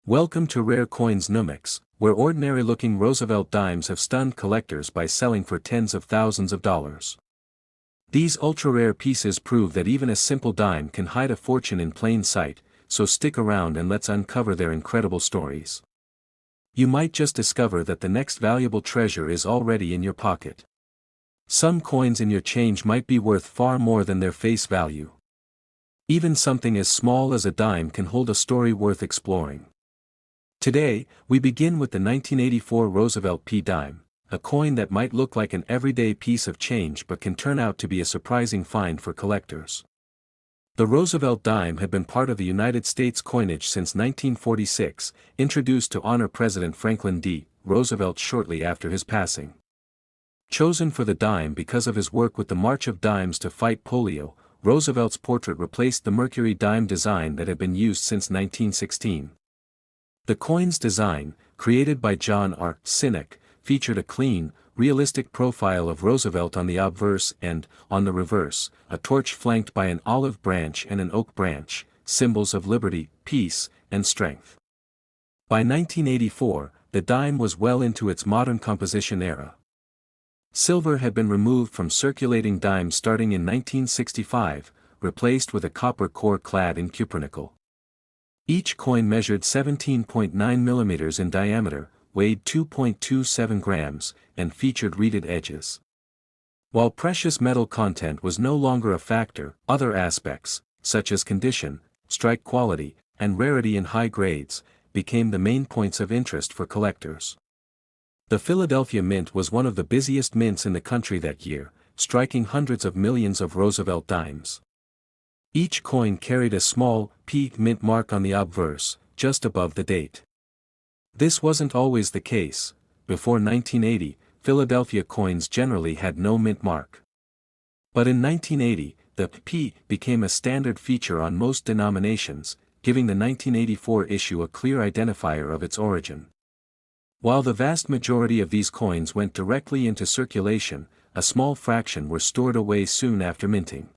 Welcome to Rare Coins Numix, where ordinary-looking Roosevelt dimes have stunned collectors by selling for tens of thousands of dollars. These ultra-rare pieces prove that even a simple dime can hide a fortune in plain sight, so stick around and let's uncover their incredible stories. You might just discover that the next valuable treasure is already in your pocket. Some coins in your change might be worth far more than their face value. Even something as small as a dime can hold a story worth exploring. Today, we begin with the 1984 Roosevelt P dime, a coin that might look like an everyday piece of change but can turn out to be a surprising find for collectors. The Roosevelt dime had been part of the United States coinage since 1946, introduced to honor President Franklin D. Roosevelt shortly after his passing. Chosen for the dime because of his work with the March of Dimes to fight polio, Roosevelt's portrait replaced the Mercury dime design that had been used since 1916. The coin's design, created by John R. Sinek, featured a clean, realistic profile of Roosevelt on the obverse and, on the reverse, a torch flanked by an olive branch and an oak branch, symbols of liberty, peace, and strength. By 1984, the dime was well into its modern composition era. Silver had been removed from circulating dimes starting in 1965, replaced with a copper core clad in cupronickel. Each coin measured 17.9 mm in diameter, weighed 2.27 grams, and featured reeded edges. While precious metal content was no longer a factor, other aspects, such as condition, strike quality, and rarity in high grades, became the main points of interest for collectors. The Philadelphia Mint was one of the busiest mints in the country that year, striking hundreds of millions of Roosevelt dimes. Each coin carried a small, P mint mark on the obverse, just above the date. This wasn't always the case. Before 1980, Philadelphia coins generally had no mint mark. But in 1980, the P became a standard feature on most denominations, giving the 1984 issue a clear identifier of its origin. While the vast majority of these coins went directly into circulation, a small fraction were stored away soon after minting.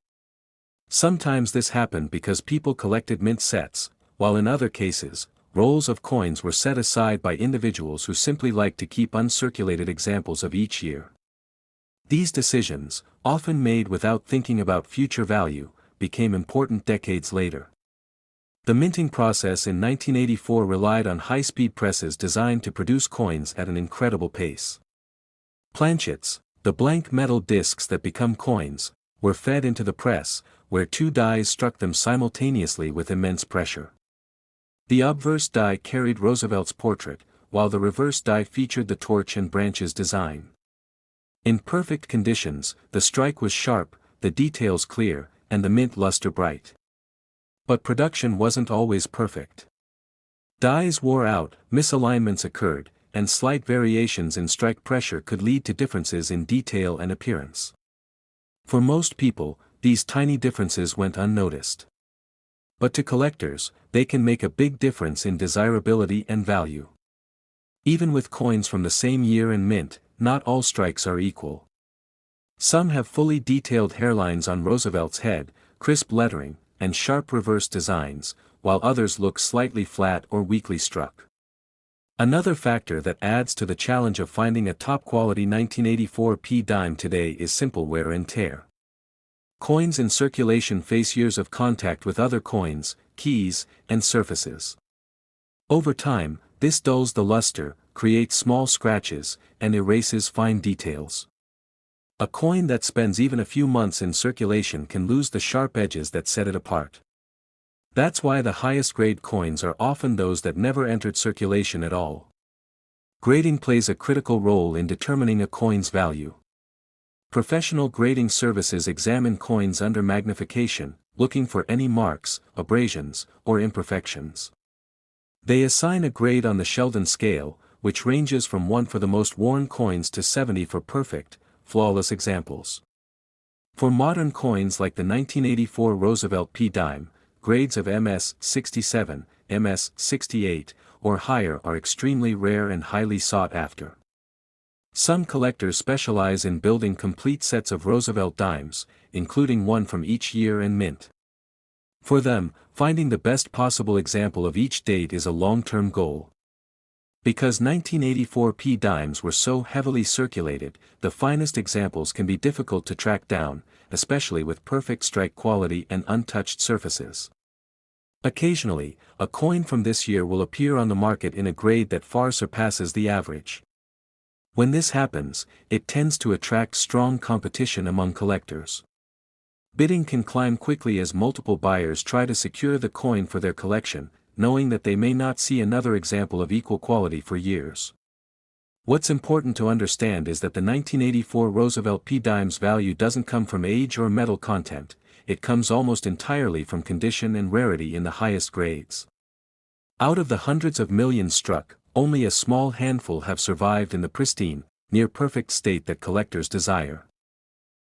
Sometimes this happened because people collected mint sets, while in other cases, rolls of coins were set aside by individuals who simply liked to keep uncirculated examples of each year. These decisions, often made without thinking about future value, became important decades later. The minting process in 1984 relied on high-speed presses designed to produce coins at an incredible pace. Planchets, the blank metal discs that become coins, were fed into the press, where two dies struck them simultaneously with immense pressure. The obverse die carried Roosevelt's portrait, while the reverse die featured the torch and branches design. In perfect conditions, the strike was sharp, the details clear, and the mint luster bright. But production wasn't always perfect. Dies wore out, misalignments occurred, and slight variations in strike pressure could lead to differences in detail and appearance. For most people, these tiny differences went unnoticed. But to collectors, they can make a big difference in desirability and value. Even with coins from the same year and mint, not all strikes are equal. Some have fully detailed hairlines on Roosevelt's head, crisp lettering, and sharp reverse designs, while others look slightly flat or weakly struck. Another factor that adds to the challenge of finding a top-quality 1984 P dime today is simple wear and tear. Coins in circulation face years of contact with other coins, keys, and surfaces. Over time, this dulls the luster, creates small scratches, and erases fine details. A coin that spends even a few months in circulation can lose the sharp edges that set it apart. That's why the highest grade coins are often those that never entered circulation at all. Grading plays a critical role in determining a coin's value. Professional grading services examine coins under magnification, looking for any marks, abrasions, or imperfections. They assign a grade on the Sheldon scale, which ranges from 1 for the most worn coins to 70 for perfect, flawless examples. For modern coins like the 1984 Roosevelt P dime, grades of MS 67, MS 68, or higher are extremely rare and highly sought after. Some collectors specialize in building complete sets of Roosevelt dimes, including one from each year and mint. For them, finding the best possible example of each date is a long-term goal. Because 1984 P dimes were so heavily circulated, the finest examples can be difficult to track down, especially with perfect strike quality and untouched surfaces. Occasionally, a coin from this year will appear on the market in a grade that far surpasses the average. When this happens, it tends to attract strong competition among collectors. Bidding can climb quickly as multiple buyers try to secure the coin for their collection, knowing that they may not see another example of equal quality for years. What's important to understand is that the 1984 Roosevelt P dime's value doesn't come from age or metal content, it comes almost entirely from condition and rarity in the highest grades. Out of the hundreds of millions struck, only a small handful have survived in the pristine, near-perfect state that collectors desire.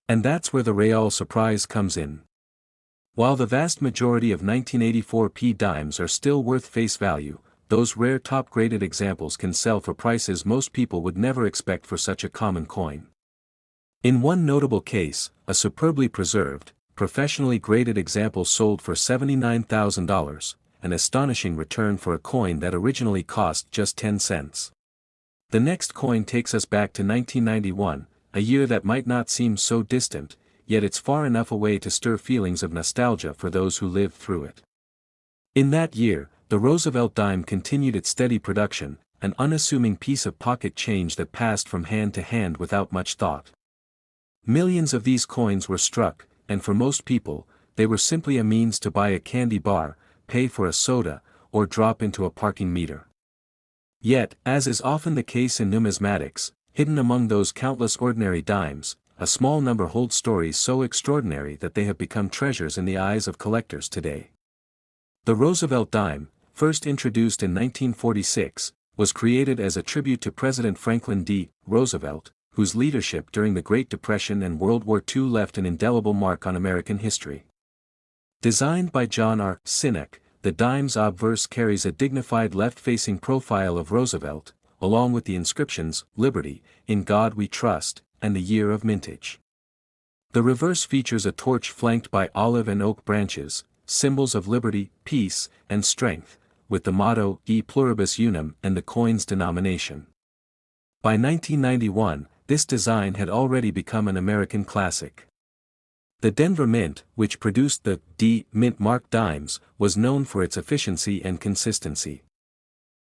And that's where the real surprise comes in. While the vast majority of 1984 P dimes are still worth face value, those rare top-graded examples can sell for prices most people would never expect for such a common coin. In one notable case, a superbly preserved, professionally graded example sold for $79,000, an astonishing return for a coin that originally cost just 10 cents. The next coin takes us back to 1991, a year that might not seem so distant, yet it's far enough away to stir feelings of nostalgia for those who lived through it. In that year, the Roosevelt dime continued its steady production, an unassuming piece of pocket change that passed from hand to hand without much thought. Millions of these coins were struck, and for most people, they were simply a means to buy a candy bar, pay for a soda, or drop into a parking meter. Yet, as is often the case in numismatics, hidden among those countless ordinary dimes, a small number hold stories so extraordinary that they have become treasures in the eyes of collectors today. The Roosevelt dime, first introduced in 1946, was created as a tribute to President Franklin D. Roosevelt, whose leadership during the Great Depression and World War II left an indelible mark on American history. Designed by John R. Sinek, the dime's obverse carries a dignified left-facing profile of Roosevelt, along with the inscriptions, "Liberty, in God We Trust," and the year of mintage. The reverse features a torch flanked by olive and oak branches, symbols of liberty, peace, and strength, with the motto E Pluribus Unum and the coin's denomination. By 1991, this design had already become an American classic. The Denver Mint, which produced the D Mint mark dimes, was known for its efficiency and consistency.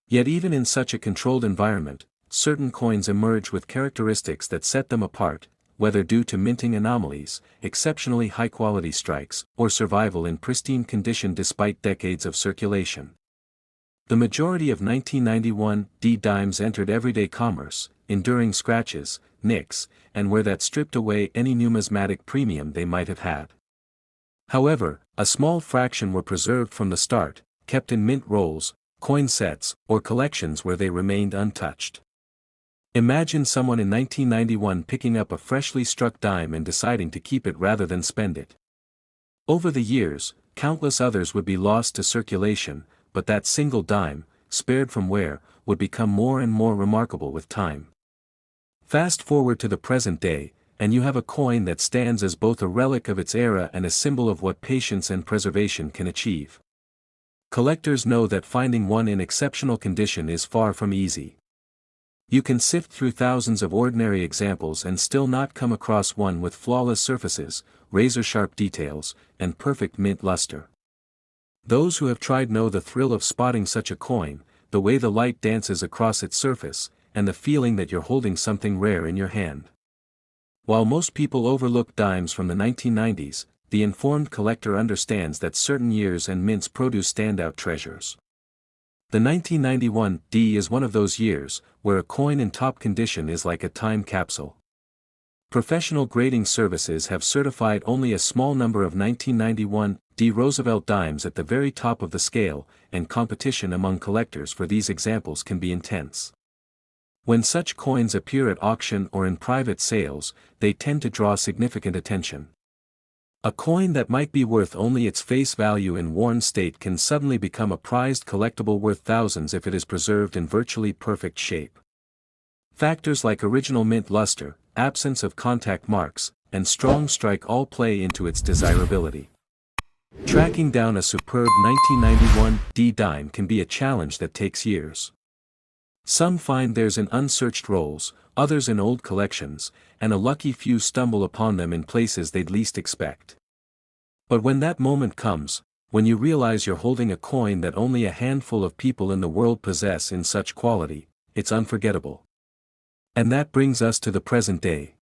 Yet even in such a controlled environment, certain coins emerge with characteristics that set them apart, whether due to minting anomalies, exceptionally high-quality strikes, or survival in pristine condition despite decades of circulation. The majority of 1991 D dimes entered everyday commerce, enduring scratches, nicks, and where that stripped away any numismatic premium they might have had. However, a small fraction were preserved from the start, kept in mint rolls, coin sets, or collections where they remained untouched. Imagine someone in 1991 picking up a freshly struck dime and deciding to keep it rather than spend it. Over the years, countless others would be lost to circulation, but that single dime, spared from wear, would become more and more remarkable with time. Fast forward to the present day, and you have a coin that stands as both a relic of its era and a symbol of what patience and preservation can achieve. Collectors know that finding one in exceptional condition is far from easy. You can sift through thousands of ordinary examples and still not come across one with flawless surfaces, razor-sharp details, and perfect mint luster. Those who have tried know the thrill of spotting such a coin, the way the light dances across its surface, and the feeling that you're holding something rare in your hand. While most people overlook dimes from the 1990s, the informed collector understands that certain years and mints produce standout treasures. The 1991 D is one of those years, where a coin in top condition is like a time capsule. Professional grading services have certified only a small number of 1991 D Roosevelt dimes at the very top of the scale, and competition among collectors for these examples can be intense. When such coins appear at auction or in private sales, they tend to draw significant attention. A coin that might be worth only its face value in worn state can suddenly become a prized collectible worth thousands if it is preserved in virtually perfect shape. Factors like original mint luster, absence of contact marks, and strong strike all play into its desirability. Tracking down a superb 1991 D dime can be a challenge that takes years. Some find theirs in unsearched rolls, others in old collections, and a lucky few stumble upon them in places they'd least expect. But when that moment comes, when you realize you're holding a coin that only a handful of people in the world possess in such quality, it's unforgettable. And that brings us to the present day.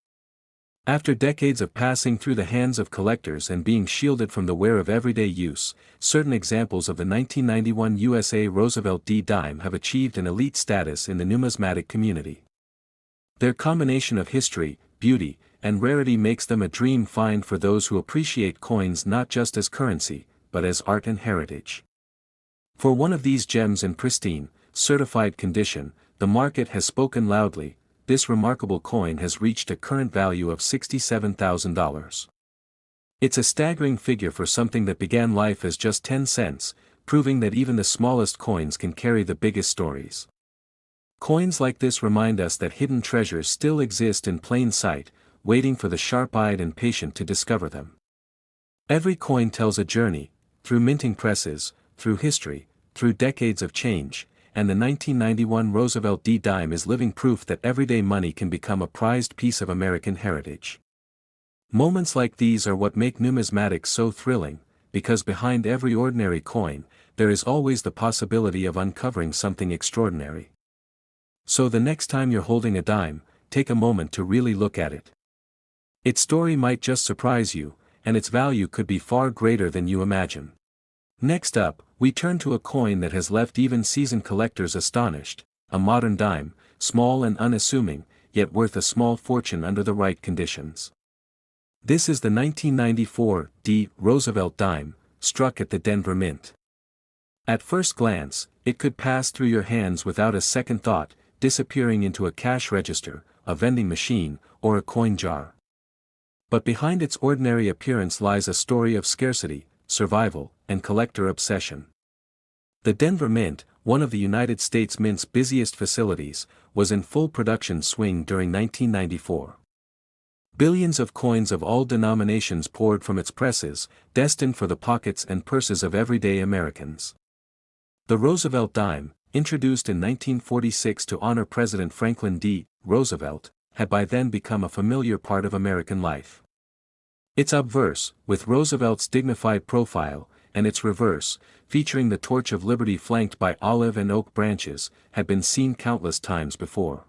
After decades of passing through the hands of collectors and being shielded from the wear of everyday use, certain examples of the 1991 USA Roosevelt D dime have achieved an elite status in the numismatic community. Their combination of history, beauty, and rarity makes them a dream find for those who appreciate coins not just as currency, but as art and heritage. For one of these gems in pristine, certified condition, the market has spoken loudly. This remarkable coin has reached a current value of $67,000. It's a staggering figure for something that began life as just 10 cents, proving that even the smallest coins can carry the biggest stories. Coins like this remind us that hidden treasures still exist in plain sight, waiting for the sharp-eyed and patient to discover them. Every coin tells a journey, through minting presses, through history, through decades of change, and the 1991 Roosevelt D dime is living proof that everyday money can become a prized piece of American heritage. Moments like these are what make numismatics so thrilling, because behind every ordinary coin, there is always the possibility of uncovering something extraordinary. So the next time you're holding a dime, take a moment to really look at it. Its story might just surprise you, and its value could be far greater than you imagine. Next up, we turn to a coin that has left even seasoned collectors astonished, a modern dime, small and unassuming, yet worth a small fortune under the right conditions. This is the 1994 D Roosevelt dime, struck at the Denver Mint. At first glance, it could pass through your hands without a second thought, disappearing into a cash register, a vending machine, or a coin jar. But behind its ordinary appearance lies a story of scarcity, survival, and collector obsession. The Denver Mint, one of the United States Mint's busiest facilities, was in full production swing during 1994. Billions of coins of all denominations poured from its presses, destined for the pockets and purses of everyday Americans. The Roosevelt dime, introduced in 1946 to honor President Franklin D. Roosevelt, had by then become a familiar part of American life. Its obverse, with Roosevelt's dignified profile, and its reverse, featuring the Torch of Liberty flanked by olive and oak branches, had been seen countless times before.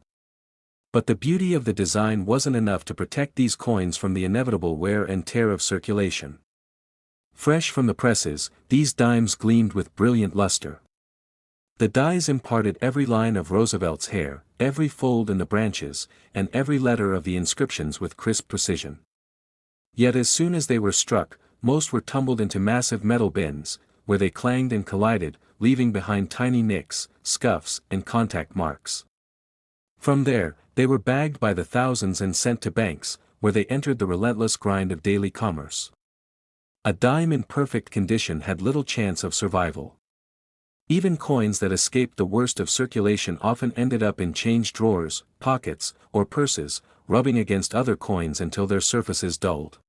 But the beauty of the design wasn't enough to protect these coins from the inevitable wear and tear of circulation. Fresh from the presses, these dimes gleamed with brilliant luster. The dyes imparted every line of Roosevelt's hair, every fold in the branches, and every letter of the inscriptions with crisp precision. Yet as soon as they were struck, most were tumbled into massive metal bins, where they clanged and collided, leaving behind tiny nicks, scuffs, and contact marks. From there, they were bagged by the thousands and sent to banks, where they entered the relentless grind of daily commerce. A dime in perfect condition had little chance of survival. Even coins that escaped the worst of circulation often ended up in change drawers, pockets, or purses, rubbing against other coins until their surfaces dulled.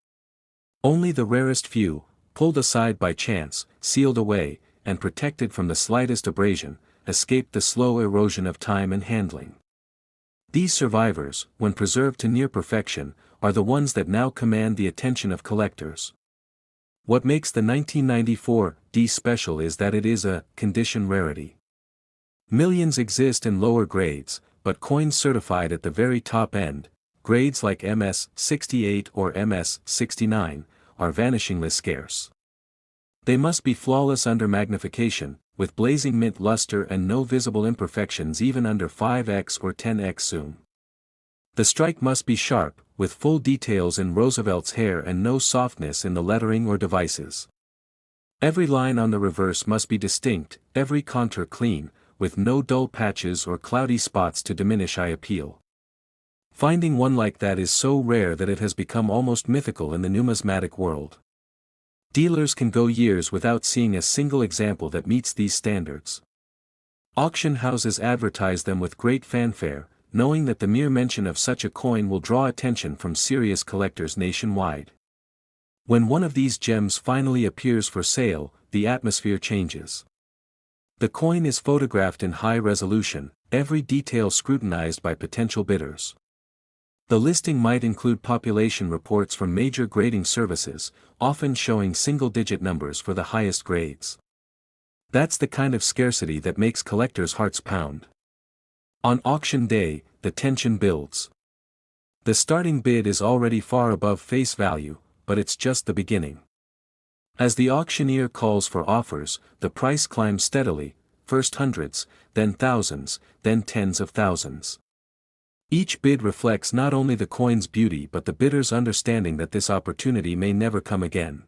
Only the rarest few, pulled aside by chance, sealed away, and protected from the slightest abrasion, escaped the slow erosion of time and handling. These survivors, when preserved to near perfection, are the ones that now command the attention of collectors. What makes the 1994 D special is that it is a condition rarity. Millions exist in lower grades, but coins certified at the very top end, grades like MS-68 or MS-69, are vanishingly scarce. They must be flawless under magnification, with blazing mint luster and no visible imperfections even under 5x or 10x zoom. The strike must be sharp, with full details in Roosevelt's hair and no softness in the lettering or devices. Every line on the reverse must be distinct, every contour clean, with no dull patches or cloudy spots to diminish eye appeal. Finding one like that is so rare that it has become almost mythical in the numismatic world. Dealers can go years without seeing a single example that meets these standards. Auction houses advertise them with great fanfare, knowing that the mere mention of such a coin will draw attention from serious collectors nationwide. When one of these gems finally appears for sale, the atmosphere changes. The coin is photographed in high resolution, every detail scrutinized by potential bidders. The listing might include population reports from major grading services, often showing single-digit numbers for the highest grades. That's the kind of scarcity that makes collectors' hearts pound. On auction day, the tension builds. The starting bid is already far above face value, but it's just the beginning. As the auctioneer calls for offers, the price climbs steadily, first hundreds, then thousands, then tens of thousands. Each bid reflects not only the coin's beauty but the bidder's understanding that this opportunity may never come again.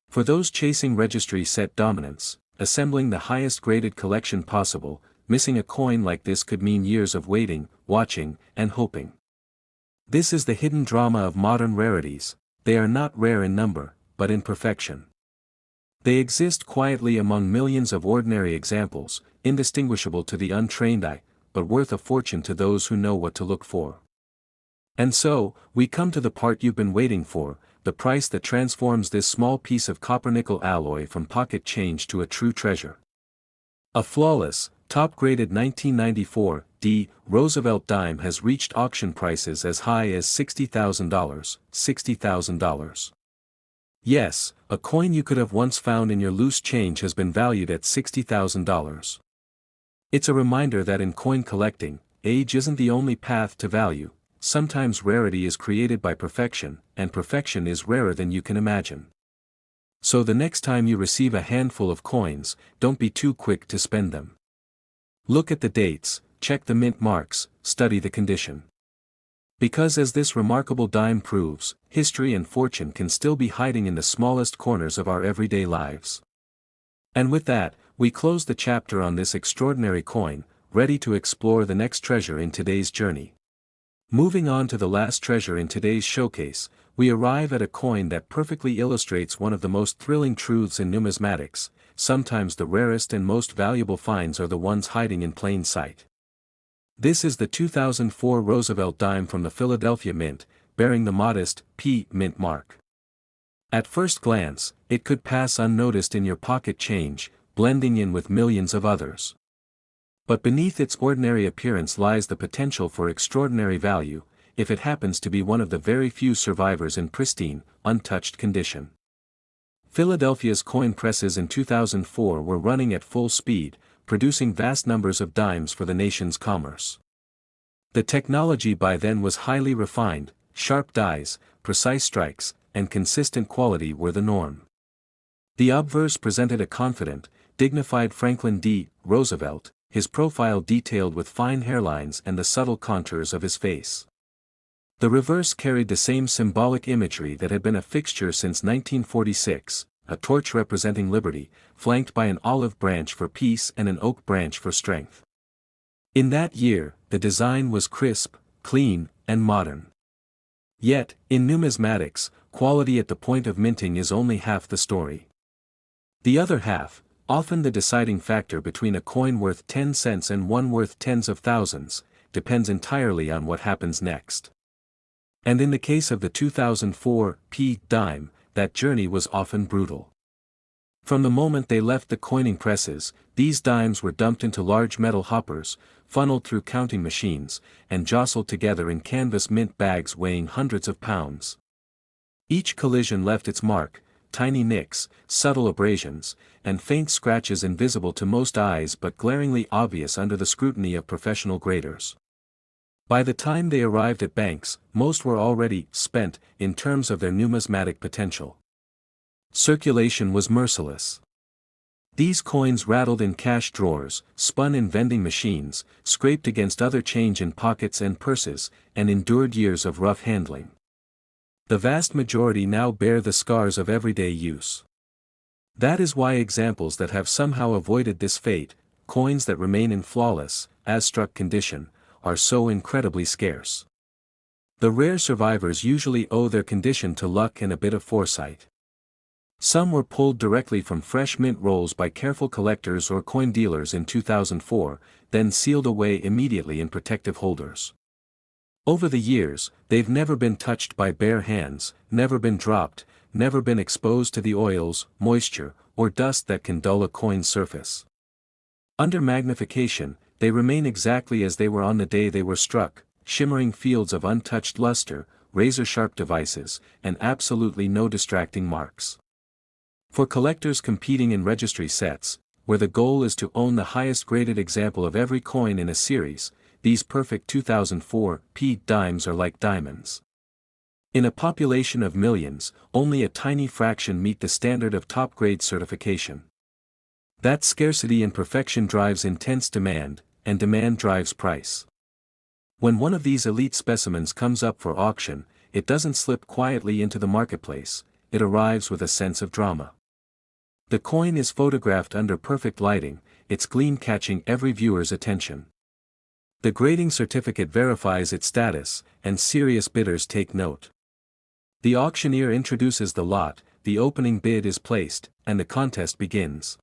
For those chasing registry set dominance, assembling the highest graded collection possible, missing a coin like this could mean years of waiting, watching, and hoping. This is the hidden drama of modern rarities. They are not rare in number, but in perfection. They exist quietly among millions of ordinary examples, indistinguishable to the untrained eye, but worth a fortune to those who know what to look for. And so, we come to the part you've been waiting for, the price that transforms this small piece of copper-nickel alloy from pocket change to a true treasure. A flawless, top-graded 1994 D. Roosevelt dime has reached auction prices as high as $60,000, $60,000. Yes, a coin you could have once found in your loose change has been valued at $60,000. It's a reminder that in coin collecting, age isn't the only path to value. Sometimes rarity is created by perfection, and perfection is rarer than you can imagine. So the next time you receive a handful of coins, don't be too quick to spend them. Look at the dates, check the mint marks, study the condition. Because as this remarkable dime proves, history and fortune can still be hiding in the smallest corners of our everyday lives. And with that, we close the chapter on this extraordinary coin, ready to explore the next treasure in today's journey. Moving on to the last treasure in today's showcase, we arrive at a coin that perfectly illustrates one of the most thrilling truths in numismatics: sometimes the rarest and most valuable finds are the ones hiding in plain sight. This is the 2004 Roosevelt dime from the Philadelphia Mint, bearing the modest P mint mark. At first glance, it could pass unnoticed in your pocket change, blending in with millions of others. But beneath its ordinary appearance lies the potential for extraordinary value, if it happens to be one of the very few survivors in pristine, untouched condition. Philadelphia's coin presses in 2004 were running at full speed, producing vast numbers of dimes for the nation's commerce. The technology by then was highly refined, sharp dies, precise strikes, and consistent quality were the norm. The obverse presented a confident, dignified Franklin D. Roosevelt, his profile detailed with fine hairlines and the subtle contours of his face. The reverse carried the same symbolic imagery that had been a fixture since 1946, a torch representing liberty, flanked by an olive branch for peace and an oak branch for strength. In that year, the design was crisp, clean, and modern. Yet, in numismatics, quality at the point of minting is only half the story. The other half, often the deciding factor between a coin worth 10 cents and one worth tens of thousands, depends entirely on what happens next. And in the case of the 2004 P dime, that journey was often brutal. From the moment they left the coining presses, these dimes were dumped into large metal hoppers, funneled through counting machines, and jostled together in canvas mint bags weighing hundreds of pounds. Each collision left its mark: tiny nicks, subtle abrasions, and faint scratches invisible to most eyes but glaringly obvious under the scrutiny of professional graders. By the time they arrived at banks, most were already spent in terms of their numismatic potential. Circulation was merciless. These coins rattled in cash drawers, spun in vending machines, scraped against other change in pockets and purses, and endured years of rough handling. The vast majority now bear the scars of everyday use. That is why examples that have somehow avoided this fate, coins that remain in flawless, as-struck condition, are so incredibly scarce. The rare survivors usually owe their condition to luck and a bit of foresight. Some were pulled directly from fresh mint rolls by careful collectors or coin dealers in 2004, then sealed away immediately in protective holders. Over the years, they've never been touched by bare hands, never been dropped, never been exposed to the oils, moisture, or dust that can dull a coin's surface. Under magnification, they remain exactly as they were on the day they were struck, shimmering fields of untouched luster, razor-sharp devices, and absolutely no distracting marks. For collectors competing in registry sets, where the goal is to own the highest graded example of every coin in a series, these perfect 2004 P dimes are like diamonds. In a population of millions, only a tiny fraction meet the standard of top-grade certification. That scarcity and perfection drives intense demand, and demand drives price. When one of these elite specimens comes up for auction, it doesn't slip quietly into the marketplace, it arrives with a sense of drama. The coin is photographed under perfect lighting, its gleam catching every viewer's attention. The grading certificate verifies its status, and serious bidders take note. The auctioneer introduces the lot, the opening bid is placed, and the contest begins.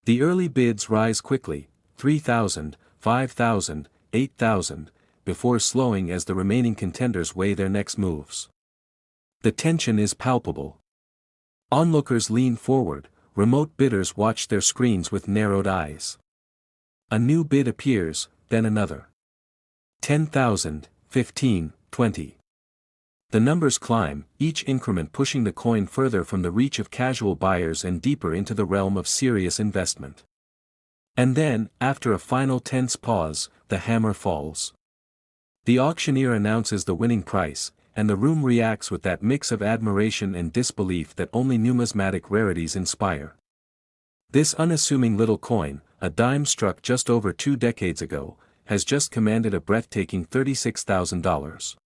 The early bids rise quickly, 3,000, 5,000, 8,000, before slowing as the remaining contenders weigh their next moves. The tension is palpable. Onlookers lean forward, remote bidders watch their screens with narrowed eyes. A new bid appears, then another. 10,000, 15, 20. The numbers climb, each increment pushing the coin further from the reach of casual buyers and deeper into the realm of serious investment. And then, after a final tense pause, the hammer falls. The auctioneer announces the winning price, and the room reacts with that mix of admiration and disbelief that only numismatic rarities inspire. This unassuming little coin, a dime struck just over 2 decades ago, has just commanded a breathtaking $36,000.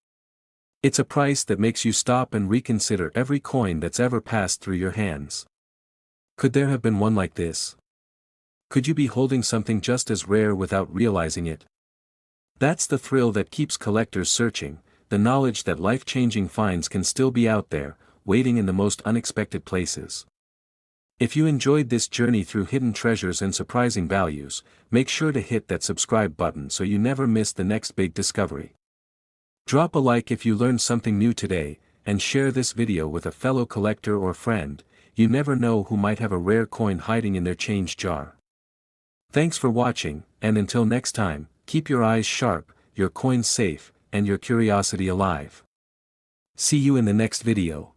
It's a price that makes you stop and reconsider every coin that's ever passed through your hands. Could there have been one like this? Could you be holding something just as rare without realizing it? That's the thrill that keeps collectors searching, the knowledge that life-changing finds can still be out there, waiting in the most unexpected places. If you enjoyed this journey through hidden treasures and surprising values, make sure to hit that subscribe button so you never miss the next big discovery. Drop a like if you learned something new today, and share this video with a fellow collector or friend. You never know who might have a rare coin hiding in their change jar. Thanks for watching, and until next time, keep your eyes sharp, your coins safe, and your curiosity alive. See you in the next video.